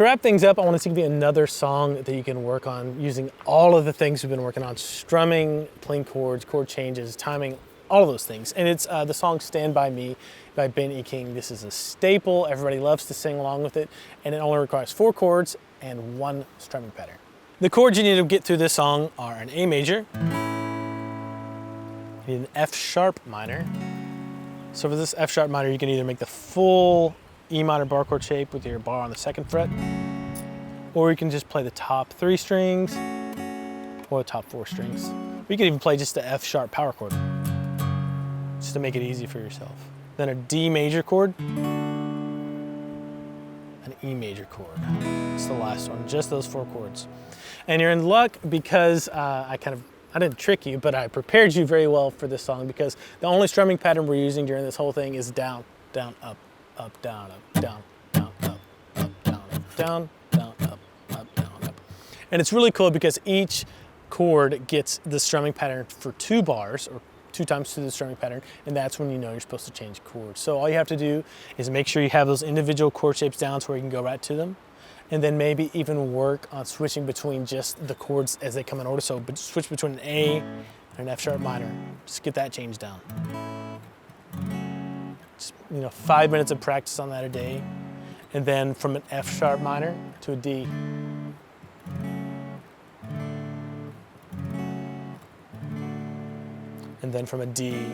To wrap things up, I want to give you another song that you can work on using all of the things we've been working on: strumming, playing chords, chord changes, timing, all of those things. And it's the song Stand By Me by Ben E. King. This is a staple. Everybody loves to sing along with it, and it only requires 4 chords and 1 strumming pattern. The chords you need to get through this song are an A major, you need an F sharp minor. So for this F sharp minor, you can either make the full E minor bar chord shape with your bar on the 2nd fret, or you can just play the top 3 strings or the top 4 strings. You can even play just the F sharp power chord, just to make it easy for yourself. Then a D major chord, an E major chord. It's the last one, just those 4 chords. And you're in luck because I didn't trick you, but I prepared you very well for this song, because the only strumming pattern we're using during this whole thing is down, down, up, up, down, up, down, down, up, up, down, up, down, down, up, up, down, up. And it's really cool because each chord gets the strumming pattern for 2 bars, or 2 times through the strumming pattern, and that's when you know you're supposed to change chords. So all you have to do is make sure you have those individual chord shapes down so where you can go right to them, and then maybe even work on switching between just the chords as they come in order. So switch between an A and an F sharp minor. Just get that changed down. Just, 5 minutes of practice on that a day, and then from an F sharp minor to a D. And then from a D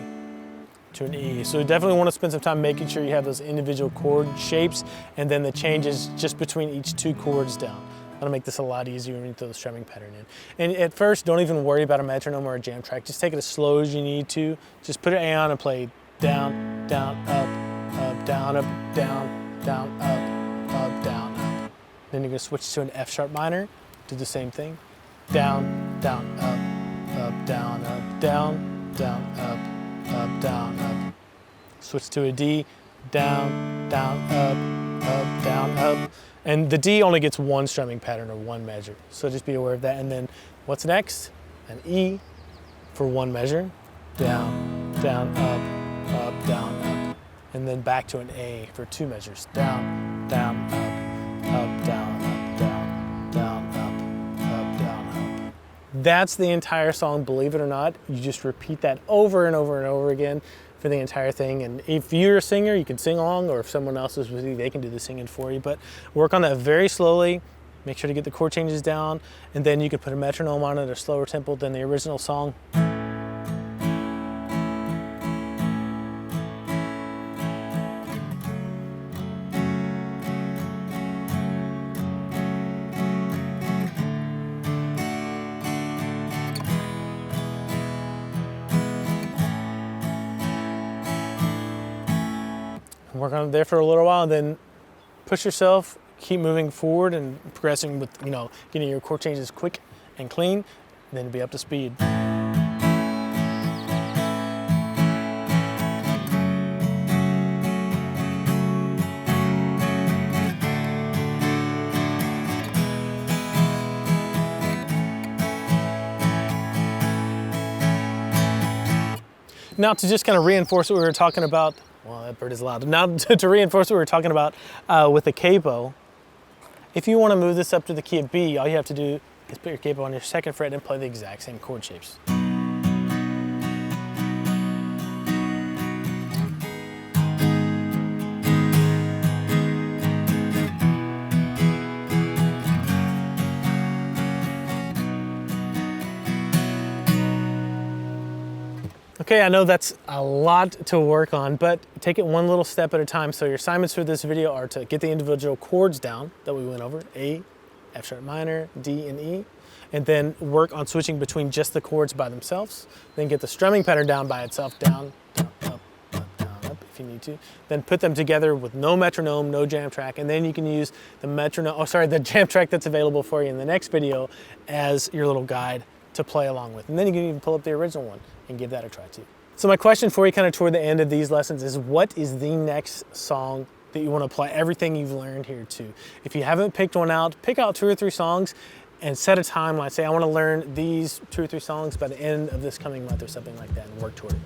to an E. So you definitely want to spend some time making sure you have those individual chord shapes, and then the changes just between each 2 chords down. That'll make this a lot easier when you throw the strumming pattern in. And at first, don't even worry about a metronome or a jam track. Just take it as slow as you need to. Just put an A on and play down, down, up, down, up, down, down, up, down, up. Then you're going to switch to an F sharp minor. Do the same thing. Down, down, up, down, down, up, down, up. Switch to a D, down, down, up, down, up. And the D only gets 1 strumming pattern or 1 measure. So just be aware of that. And then what's next? An E for 1 measure. Down, down, up, down, up. And then back to an A for 2 measures. Down, down, up, down, up, down, down, up, down, up. That's the entire song, believe it or not. You just repeat that over and over and over again for the entire thing. And if you're a singer, you can sing along, or if someone else is with you, they can do the singing for you. But work on that very slowly. Make sure to get the chord changes down, and then you can put a metronome on it at a slower tempo than the original song. Work on it there for a little while, and then push yourself, keep moving forward and progressing with, getting your chord changes quick and clean, and then be up to speed. Now, to just kind of reinforce what we were talking about, well, that bird is loud. Now, to reinforce what we were talking about with the capo, if you want to move this up to the key of B, all you have to do is put your capo on your 2nd fret and play the exact same chord shapes. Okay, I know that's a lot to work on, but take it one little step at a time. So your assignments for this video are to get the individual chords down that we went over: A, F sharp minor, D, and E, and then work on switching between just the chords by themselves. Then get the strumming pattern down by itself: down, down, up, down, up, if you need to. Then put them together with no metronome, no jam track, and then you can use the jam track that's available for you in the next video as your little guide to play along with. And then you can even pull up the original one and give that a try too. So my question for you kind of toward the end of these lessons is, what is the next song that you want to apply everything you've learned here to? If you haven't picked one out, pick out 2 or 3 songs and set a timeline. Say, I want to learn these 2 or 3 songs by the end of this coming month or something like that, and work toward it.